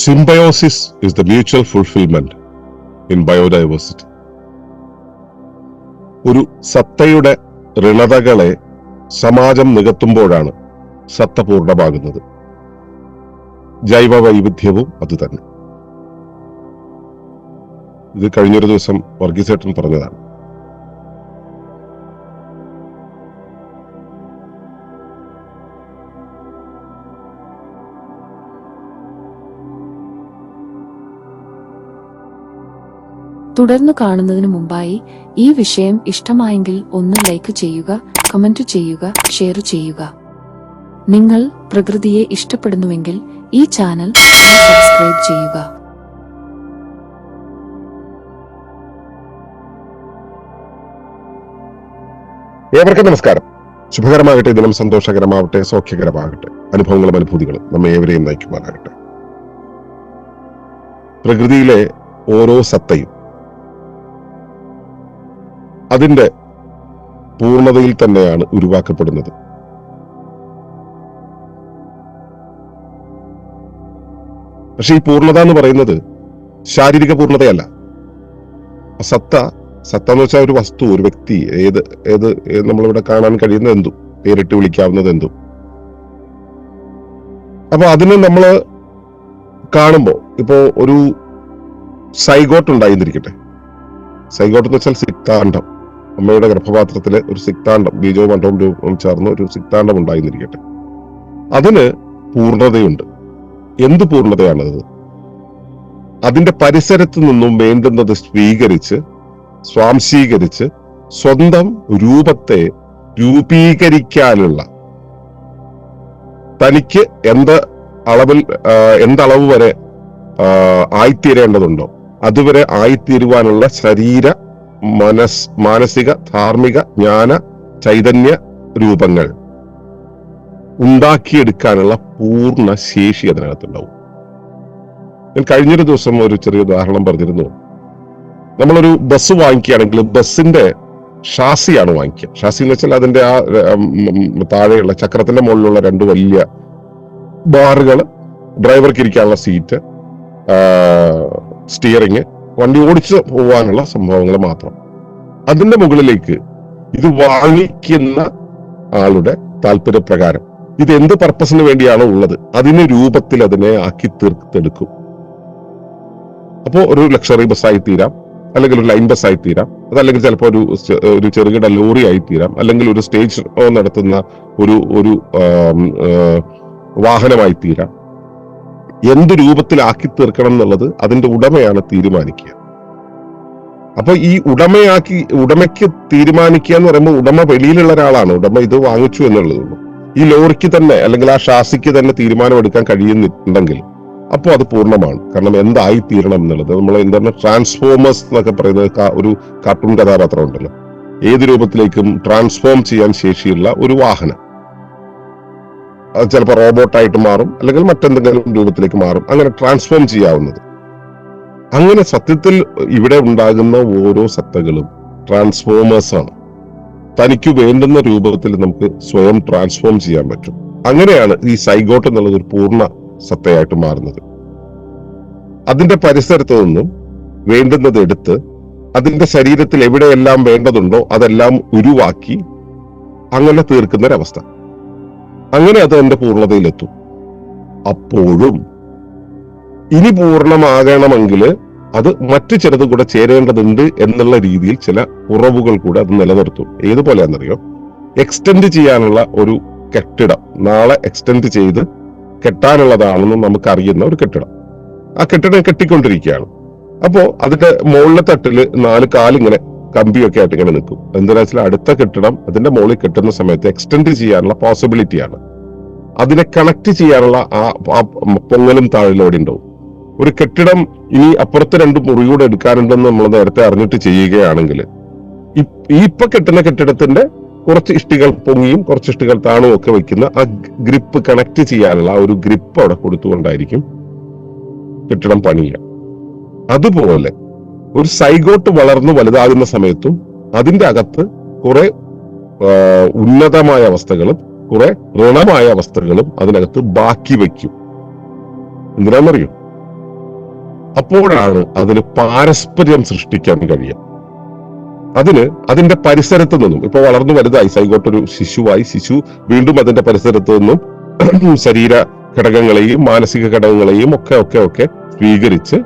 Symbiosis is the mutual fulfillment in biodiversity. ഒരു സത്തയുടെ ഋണതകളെ സമാജം നികത്തുമ്പോഴാണ് സത്ത പൂർണ്ണമാകുന്നത്. ജൈവ വൈവിധ്യവും അതുതന്നെ. ഇത് കഴിഞ്ഞൊരു ദിവസം വർഗീസേട്ടൻ പറഞ്ഞതാണ്. തുടർന്ന് കാണുന്നതിന് മുമ്പായി ഈ വിഷയം ഇഷ്ടമായെങ്കിൽ ഒന്ന് ലൈക്ക് ചെയ്യുക, കമന്റ് ചെയ്യുക, ഷെയർ ചെയ്യുക. നിങ്ങൾ പ്രകൃതിയെ ഇഷ്ടപ്പെടുന്നുവെങ്കിൽ ഈ ചാനൽ സബ്സ്ക്രൈബ് ചെയ്യുക. ഏവർക്കും നമസ്കാരം. ശുഭകരമാകട്ടെ, ദിനം സന്തോഷകരമാവട്ടെ, സൗഖ്യകരമാകട്ടെ, അനുഭവങ്ങളും അനുഭൂതികളും നമ്മെ ഏവരെയും നയിക്കുവാനാകട്ടെ. പ്രകൃതിയിലെ ഓരോ സത്തയും അതിന്റെ പൂർണ്ണതയിൽ തന്നെയാണ് ഉരുവാക്കപ്പെടുന്നത്. പക്ഷെ ഈ പൂർണ്ണത എന്ന് പറയുന്നത് ശാരീരിക പൂർണ്ണതയല്ല. സത്ത എന്ന് വെച്ചാൽ ഒരു വസ്തു, ഒരു വ്യക്തി, ഏത് നമ്മളിവിടെ കാണാൻ കഴിയുന്ന എന്തും, പേരിട്ട് വിളിക്കാവുന്നത് എന്തും. അപ്പൊ അതിന് നമ്മൾ കാണുമ്പോ ഇപ്പോ ഒരു സൈഗോട്ട് ഉണ്ടായിരിക്കട്ടെ. സൈഗോട്ട് എന്ന് വെച്ചാൽ സിക്താണ്ഡം, അമ്മയുടെ ഗർഭപാത്രത്തിലെ ഒരു സിക്താണ്ഡം, ബീജവും അണ്ടവും ചേർന്ന് ഒരു സിക്താണ്ഡം ഉണ്ടായിരിക്കട്ടെ. അതിന് പൂർണ്ണതയുണ്ട്. എന്ത് പൂർണ്ണതയാണത്? അതിന്റെ പരിസരത്ത് നിന്നും വേണ്ടുന്നത് സ്വീകരിച്ച് സ്വാംശീകരിച്ച് സ്വന്തം രൂപത്തെ രൂപീകരിക്കാനുള്ള, തനിക്ക് എന്തളവ് വരെ ആയിത്തീരേണ്ടതുണ്ടോ അതുവരെ ആയിത്തീരുവാനുള്ള ശരീര, മാനസിക, ധാർമ്മിക, ജ്ഞാന, ചൈതന്യ രൂപങ്ങൾ ഉണ്ടാക്കിയെടുക്കാനുള്ള പൂർണ്ണ ശേഷി അതിനകത്തുണ്ടാവും. ഞാൻ കഴിഞ്ഞൊരു ദിവസം ഒരു ചെറിയ ഉദാഹരണം പറഞ്ഞിരുന്നു. നമ്മളൊരു ബസ് വാങ്ങിക്കുകയാണെങ്കിൽ ബസ്സിന്റെ ഷാസിയാണ് വാങ്ങിക്കുക. ഷാസി എന്ന് വെച്ചാൽ അതിന്റെ ആ താഴെയുള്ള ചക്രത്തിന്റെ മുകളിലുള്ള രണ്ട് വലിയ ബാറുകൾ, ഡ്രൈവർക്ക് ഇരിക്കാനുള്ള സീറ്റ്, സ്റ്റിയറിങ്, വണ്ടി ഓടിച്ച് പോവാനുള്ള സംഭവങ്ങൾ മാത്രം. അതിന്റെ മുകളിലേക്ക് ഇത് വാങ്ങിക്കുന്ന ആളുടെ താല്പര്യപ്രകാരം ഇത് എന്ത് പർപ്പസിന് വേണ്ടിയാണോ ഉള്ളത് അതിന് രൂപത്തിൽ അതിനെ ആക്കി തീർത്തെടുക്കും. അപ്പോ ഒരു ലക്ഷറി ബസ്സായി തീരാം, അല്ലെങ്കിൽ ഒരു ലൈൻ ബസ്സായി തീരാം, അതല്ലെങ്കിൽ ചിലപ്പോൾ ഒരു ചെറുകിട ലോറി ആയി തീരാം, അല്ലെങ്കിൽ ഒരു സ്റ്റേജ് ഷോ നടത്തുന്ന ഒരു വാഹനമായി തീരാം. എന്ത് രൂപത്തിലാക്കി തീർക്കണം എന്നുള്ളത് അതിന്റെ ഉടമയാണ് തീരുമാനിക്കുക. അപ്പൊ ഈ ഉടമയ്ക്ക് തീരുമാനിക്കുക എന്ന് പറയുമ്പോൾ ഉടമ വെളിയിലുള്ള ഒരാളാണ്. ഉടമ ഇത് വാങ്ങിച്ചു എന്നുള്ളതുള്ളൂ. ഈ ലോറിക്ക് തന്നെ അല്ലെങ്കിൽ ആ ഷാസിക്ക് തന്നെ തീരുമാനമെടുക്കാൻ കഴിയുന്നുണ്ടെങ്കിൽ അപ്പോൾ അത് പൂർണ്ണമാണ്. കാരണം എന്തായി തീരണം എന്നുള്ളത് നമ്മൾ എന്താണ് ട്രാൻസ്ഫോമേഴ്സ് എന്നൊക്കെ പറയുന്നത് ഒരു കാർട്ടൂൺ കഥാപാത്രം ഉണ്ടല്ലോ. ഏത് രൂപത്തിലേക്കും ട്രാൻസ്ഫോം ചെയ്യാൻ ശേഷിയുള്ള ഒരു വാഹനം. അത് ചിലപ്പോൾ റോബോട്ടായിട്ട് മാറും, അല്ലെങ്കിൽ മറ്റെന്തെങ്കിലും രൂപത്തിലേക്ക് മാറും. അങ്ങനെ ട്രാൻസ്ഫോം ചെയ്യാവുന്നത്. അങ്ങനെ സത്യത്തിൽ ഇവിടെ ഉണ്ടാകുന്ന ഓരോ സത്തകളും ട്രാൻസ്ഫോമേഴ്സ് ആണ്. തനിക്ക് വേണ്ടുന്ന രൂപത്തിൽ നമുക്ക് സ്വയം ട്രാൻസ്ഫോം ചെയ്യാൻ പറ്റും. അങ്ങനെയാണ് ഈ സൈഗോട്ട് എന്നുള്ളത് ഒരു പൂർണ്ണ സത്തയായിട്ട് മാറുന്നത്. അതിന്റെ പരിസരത്ത് നിന്നും വേണ്ടുന്നത് എടുത്ത് അതിന്റെ ശരീരത്തിൽ എവിടെയെല്ലാം വേണ്ടതുണ്ടോ അതെല്ലാം ഉരുവാക്കി അങ്ങനെ തീർക്കുന്ന ഒരവസ്ഥ. അങ്ങനെ അത് എന്റെ പൂർണ്ണതയിലെത്തും. അപ്പോഴും ഇനി പൂർണ്ണമാകണമെങ്കിൽ അത് മറ്റു ചിലത് കൂടെ ചേരേണ്ടതുണ്ട് എന്നുള്ള രീതിയിൽ ചില കുറവുകൾ കൂടെ അത് നിലനിർത്തും. ഏതുപോലെയാണെന്നറിയോ? എക്സ്റ്റെൻഡ് ചെയ്യാനുള്ള ഒരു കെട്ടിടം, നാളെ എക്സ്റ്റെൻഡ് ചെയ്ത് കെട്ടാനുള്ളതാണെന്ന് നമുക്കറിയുന്ന ഒരു കെട്ടിടം. ആ കെട്ടിടം കെട്ടിക്കൊണ്ടിരിക്കുകയാണ്. അപ്പോ അതിന്റെ മുകളിലെ തട്ടില് 4 കാലിങ്ങനെ കമ്പിയൊക്കെ ആയിട്ട് ഇങ്ങനെ നിൽക്കും. എന്താണെന്ന് വെച്ചാൽ അടുത്ത കെട്ടിടം അതിന്റെ മുകളിൽ കെട്ടുന്ന സമയത്ത് എക്സ്റ്റെൻഡ് ചെയ്യാനുള്ള പോസിബിലിറ്റിയാണ്. അതിനെ കണക്ട് ചെയ്യാനുള്ള ആ പൊങ്ങലും താഴലോടെ ഉണ്ടാവും. ഒരു കെട്ടിടം ഇനി അപ്പുറത്ത് 2 മുറികൂടെ എടുക്കാനുണ്ടെന്ന് നമ്മൾ നേരത്തെ അറിഞ്ഞിട്ട് ചെയ്യുകയാണെങ്കിൽ ഇപ്പൊ കെട്ടുന്ന കെട്ടിടത്തിന്റെ കുറച്ച് ഇഷ്ടികൾ പൊങ്ങിയും കുറച്ച് ഇഷ്ടികൾ താണും ഒക്കെ വെക്കുന്ന ആ ഗ്രിപ്പ് കണക്ട് ചെയ്യാനുള്ള ആ ഒരു ഗ്രിപ്പ് അവിടെ കൊടുത്തുകൊണ്ടായിരിക്കും കെട്ടിടം പണിയുക. അതുപോലെ ഒരു സൈഗോട്ട് വളർന്നു വലുതാകുന്ന സമയത്തും അതിന്റെ അകത്ത് കുറെ ഉന്നതമായ അവസ്ഥകളും കുറെ ഋണമായ അവസ്ഥകളും അതിനകത്ത് ബാക്കി വയ്ക്കും. എന്തിനാണെന്നറിയോ? അപ്പോഴാണ് അതിന് പാരസ്പര്യം സൃഷ്ടിക്കാൻ കഴിയുക. അതിന് അതിന്റെ പരിസരത്ത് നിന്നും, ഇപ്പൊ വളർന്നു വലുതായി സൈഗോട്ടൊരു ശിശുവായി, ശിശു വീണ്ടും അതിന്റെ പരിസരത്ത് നിന്നും ശരീര ഘടകങ്ങളെയും മാനസിക ഘടകങ്ങളെയും ഒക്കെ സ്വീകരിച്ച്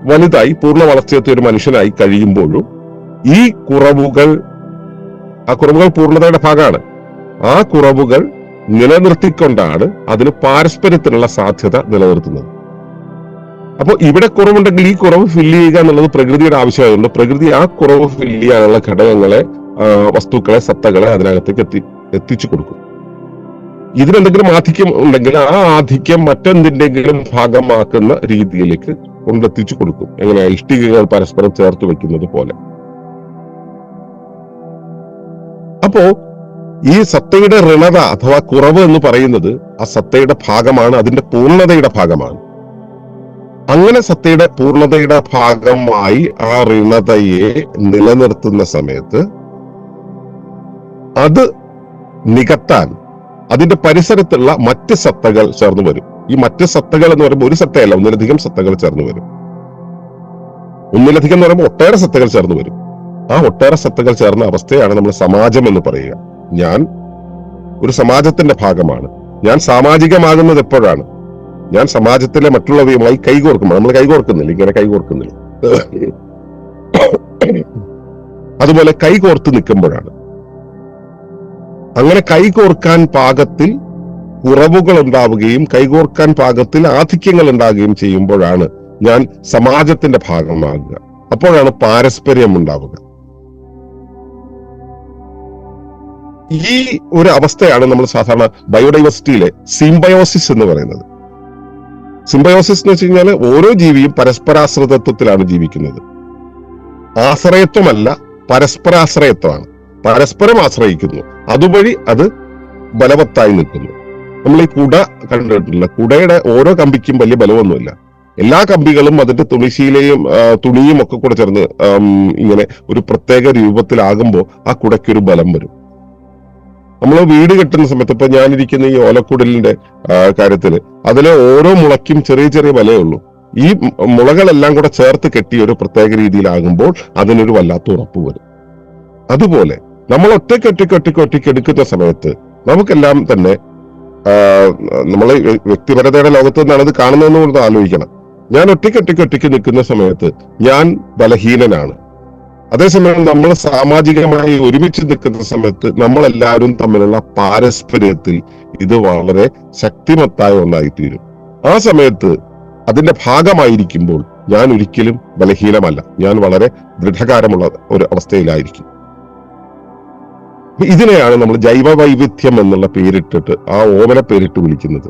വലുതായി പൂർണ്ണ വളർച്ചയെത്തിയ ഒരു മനുഷ്യനായി കഴിയുമ്പോഴും ഈ കുറവുകൾ, ആ കുറവുകൾ പൂർണ്ണതയുടെ ഭാഗമാണ്. ആ കുറവുകൾ നിലനിർത്തിക്കൊണ്ടാണ് അതിന് പാരസ്പര്യത്തിനുള്ള സാധ്യത നിലനിർത്തുന്നത്. അപ്പോൾ ഇവിടെ കുറവുണ്ടെങ്കിൽ ഈ കുറവ് ഫില്ല് ചെയ്യുക എന്നുള്ളത് പ്രകൃതിയുടെ ആവശ്യമായതുകൊണ്ട് പ്രകൃതി ആ കുറവ് ഫില്ല് ചെയ്യാനുള്ള ഘടകങ്ങളെ, വസ്തുക്കളെ, സത്തകളെ അതിനകത്തേക്ക് എത്തിച്ചു കൊടുക്കും. ഇതിനെന്തെങ്കിലും ആധിക്യം ഉണ്ടെങ്കിൽ ആ ആധിക്യം മറ്റെന്തിന്റെങ്കിലും ഭാഗമാക്കുന്ന രീതിയിലേക്ക് കൊണ്ടെത്തിച്ചു കൊടുക്കും. എങ്ങനെ ഇഷ്ടികകൾ പരസ്പരം ചേർത്ത് വെക്കുന്നത് പോലെ. അപ്പോ ഈ സത്തയുടെ ഋണത അഥവാ കുറവ് എന്ന് പറയുന്നത് ആ സത്തയുടെ ഭാഗമാണ്, അതിന്റെ പൂർണ്ണതയുടെ ഭാഗമാണ്. അങ്ങനെ സത്തയുടെ പൂർണ്ണതയുടെ ഭാഗമായി ആ ഋണതയെ നിലനിർത്തുന്ന സമയത്ത് അത് നികത്താൻ അതിന്റെ പരിസരത്തുള്ള മറ്റ് സത്തകൾ ചേർന്ന് വരും. ഈ മറ്റ് സത്തകൾ എന്ന് പറയുമ്പോൾ ഒരു സത്തയല്ല, ഒന്നിലധികം സത്തകൾ ചേർന്ന് വരും. ഒന്നിലധികം എന്ന് പറയുമ്പോൾ ഒട്ടേറെ സത്തകൾ ചേർന്ന് വരും. ആ ഒട്ടേറെ സത്തകൾ ചേർന്ന അവസ്ഥയാണ് നമ്മൾ സമാജം എന്ന് പറയുക. ഞാൻ ഒരു സമാജത്തിന്റെ ഭാഗമാണ്. ഞാൻ സാമാജികമാകുന്നത് എപ്പോഴാണ്? ഞാൻ സമാജത്തിലെ മറ്റുള്ളവയുമായി കൈകോർക്കുമ്പോൾ. നമ്മൾ കൈകോർക്കുന്നില്ല, ഇങ്ങനെ കൈകോർക്കുന്നില്ല. അതുപോലെ കൈകോർത്ത് നിൽക്കുമ്പോഴാണ്. അങ്ങനെ കൈകോർക്കാൻ പാകത്തിൽ കുറവുകൾ ഉണ്ടാവുകയും കൈകോർക്കാൻ പാകത്തിൽ ആധിക്യങ്ങൾ ഉണ്ടാവുകയും ചെയ്യുമ്പോഴാണ് ഞാൻ സമാജത്തിന്റെ ഭാഗമാകുക. അപ്പോഴാണ് പാരസ്പര്യം ഉണ്ടാവുക. ഈ ഒരു അവസ്ഥയാണ് നമ്മൾ സാധാരണ ബയോഡൈവേഴ്സിറ്റിയിലെ സിംബയോസിസ് എന്ന് പറയുന്നത്. സിംബയോസിസ് എന്ന് വെച്ച് കഴിഞ്ഞാൽ ഓരോ ജീവിയും പരസ്പരാശ്രിതത്വത്തിലാണ് ജീവിക്കുന്നത്. ആശ്രയത്വമല്ല, പരസ്പരാശ്രയത്വമാണ്. പരസ്പരം ആശ്രയിക്കുന്നു, അതുവഴി അത് ബലവത്തായി നിൽക്കുന്നു. നമ്മൾ ഈ കുട കണ്ടിട്ടില്ല. കുടയുടെ ഓരോ കമ്പിക്കും വലിയ ബലമൊന്നുമില്ല. എല്ലാ കമ്പികളും അതിന്റെ തുണിശീലയും തുണിയും ഒക്കെ കൂടെ ചേർന്ന് ഇങ്ങനെ ഒരു പ്രത്യേക രൂപത്തിലാകുമ്പോൾ ആ കുടയ്ക്കൊരു ബലം വരും. നമ്മൾ വീട് കെട്ടുന്ന സമയത്ത്, ഇപ്പൊ ഞാനിരിക്കുന്ന ഈ ഓലക്കുടലിന്റെ കാര്യത്തില് അതിലെ ഓരോ മുളയ്ക്കും ചെറിയ ചെറിയ ബലമേ ഉള്ളൂ. ഈ മുളകളെല്ലാം കൂടെ ചേർത്ത് കെട്ടി ഒരു പ്രത്യേക രീതിയിലാകുമ്പോൾ അതിനൊരു വല്ലാത്ത ഉറപ്പ് വരും. അതുപോലെ നമ്മൾ ഒറ്റയ്ക്ക് എടുക്കുന്ന സമയത്ത് നമുക്കെല്ലാം തന്നെ നമ്മളെ വ്യക്തിപരതയുടെ ലോകത്ത് നിന്നാണ് അത് കാണുന്നതെന്ന് കൊണ്ട് ആലോചിക്കണം. ഞാൻ ഒറ്റയ്ക്ക് നിൽക്കുന്ന സമയത്ത് ഞാൻ ബലഹീനനാണ്. അതേസമയം നമ്മൾ സാമാജികമായി ഒരുമിച്ച് നിൽക്കുന്ന സമയത്ത് നമ്മളെല്ലാവരും തമ്മിലുള്ള പാരസ്പര്യത്തിൽ ഇത് വളരെ ശക്തിമത്തായ ഒന്നായിത്തീരും. ആ സമയത്ത് അതിന്റെ ഭാഗമായിരിക്കുമ്പോൾ ഞാൻ ഒരിക്കലും ബലഹീനമല്ല, ഞാൻ വളരെ ദൃഢകാരമുള്ള ഒരു അവസ്ഥയിലായിരിക്കും. ഇതിനെയാണ് നമ്മൾ ജൈവ വൈവിധ്യം എന്നുള്ള പേരിട്ടിട്ട്, ആ ഓമന പേരിട്ട് വിളിക്കുന്നത്.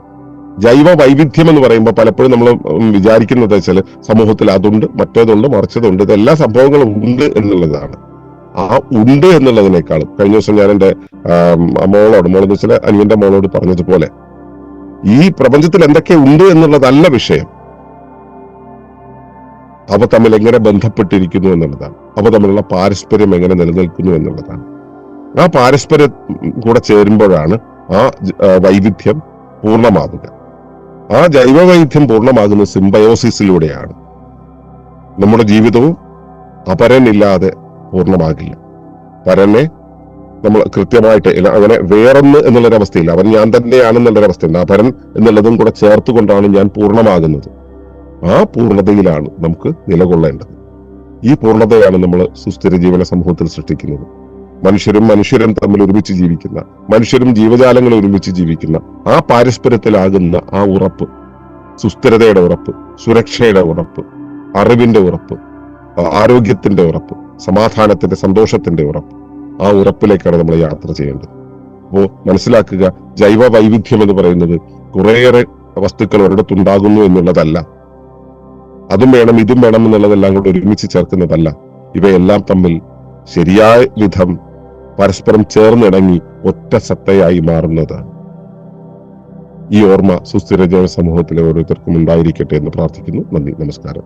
ജൈവ വൈവിധ്യം എന്ന് പറയുമ്പോൾ പലപ്പോഴും നമ്മൾ വിചാരിക്കുന്നത് വെച്ചാൽ സമൂഹത്തിൽ അതുണ്ട്, മറ്റേതുണ്ട്, മറിച്ചതുണ്ട്, ഇതെല്ലാ സംഭവങ്ങളും ഉണ്ട് എന്നുള്ളതാണ്. ആ ഉണ്ട് എന്നുള്ളതിനേക്കാളും കഴിഞ്ഞ ദിവസം ഞാൻ എന്റെ മോളെന്ന് വെച്ചാൽ അനിയന്റെ മോളോട് പറഞ്ഞതുപോലെ ഈ പ്രപഞ്ചത്തിൽ എന്തൊക്കെ ഉണ്ട് എന്നുള്ളതല്ല വിഷയം, അവ തമ്മിൽ എങ്ങനെ ബന്ധപ്പെട്ടിരിക്കുന്നു എന്നുള്ളതാണ്. അവ തമ്മിലുള്ള പാരസ്പര്യം എങ്ങനെ നിലനിൽക്കുന്നു എന്നുള്ളതാണ്. ആ പാരസ്പര്യം കൂടെ ചേരുമ്പോഴാണ് ആ വൈവിധ്യം പൂർണ്ണമാകുക. ആ ജൈവ വൈവിധ്യം പൂർണ്ണമാകുന്നത് സിംബയോസിസിലൂടെയാണ്. നമ്മുടെ ജീവിതവും അപരനില്ലാതെ പൂർണ്ണമാകില്ല. പരനെ നമ്മൾ കൃത്യമായിട്ട് അങ്ങനെ വേറൊന്ന് എന്നുള്ളൊരവസ്ഥയില്ല. അവൻ ഞാൻ തന്നെയാണെന്നുള്ളൊരവസ്ഥയുണ്ട്. അപരൻ എന്നുള്ളതും കൂടെ ചേർത്തുകൊണ്ടാണ് ഞാൻ പൂർണ്ണമാകുന്നത്. ആ പൂർണ്ണതയിലാണ് നമുക്ക് നിലകൊള്ളേണ്ടത്. ഈ പൂർണ്ണതയാണ് നമ്മൾ സുസ്ഥിര ജീവന സമൂഹത്തിൽ സൃഷ്ടിക്കുന്നത്. മനുഷ്യരും തമ്മിൽ ഒരുമിച്ച് ജീവിക്കുന്ന, മനുഷ്യരും ജീവജാലങ്ങളും ഒരുമിച്ച് ജീവിക്കുന്ന ആ പാരസ്പര്യത്തിലാകുന്ന ആ ഉറപ്പ്, സുസ്ഥിരതയുടെ ഉറപ്പ്, സുരക്ഷയുടെ ഉറപ്പ്, അറിവിന്റെ ഉറപ്പ്, ആരോഗ്യത്തിന്റെ ഉറപ്പ്, സമാധാനത്തിന്റെ, സന്തോഷത്തിന്റെ ഉറപ്പ്, ആ ഉറപ്പിലേക്കാണ് നമ്മൾ യാത്ര ചെയ്യേണ്ടത്. അപ്പോ മനസ്സിലാക്കുക, ജൈവ വൈവിധ്യം എന്ന് പറയുന്നത് കുറേയേറെ വസ്തുക്കൾ ഒരിടത്തുണ്ടാകുന്നു എന്നുള്ളതല്ല, അതും വേണം ഇതും വേണം എന്നുള്ളതെല്ലാം കൂടെ ഒരുമിച്ച് ചേർക്കുന്നതല്ല. ഇവയെല്ലാം തമ്മിൽ ശരിയായ വിധം പരസ്പരം ചേർന്നിണങ്ങി ഒറ്റ സത്തയായി മാറുന്നതാണ്. ഈ ഓർമ്മ സുസ്ഥിര ജൈവ സമൂഹത്തിലെ ഓരോരുത്തർക്കും ഉണ്ടായിരിക്കട്ടെ എന്ന് പ്രാർത്ഥിക്കുന്നു. നന്ദി, നമസ്കാരം.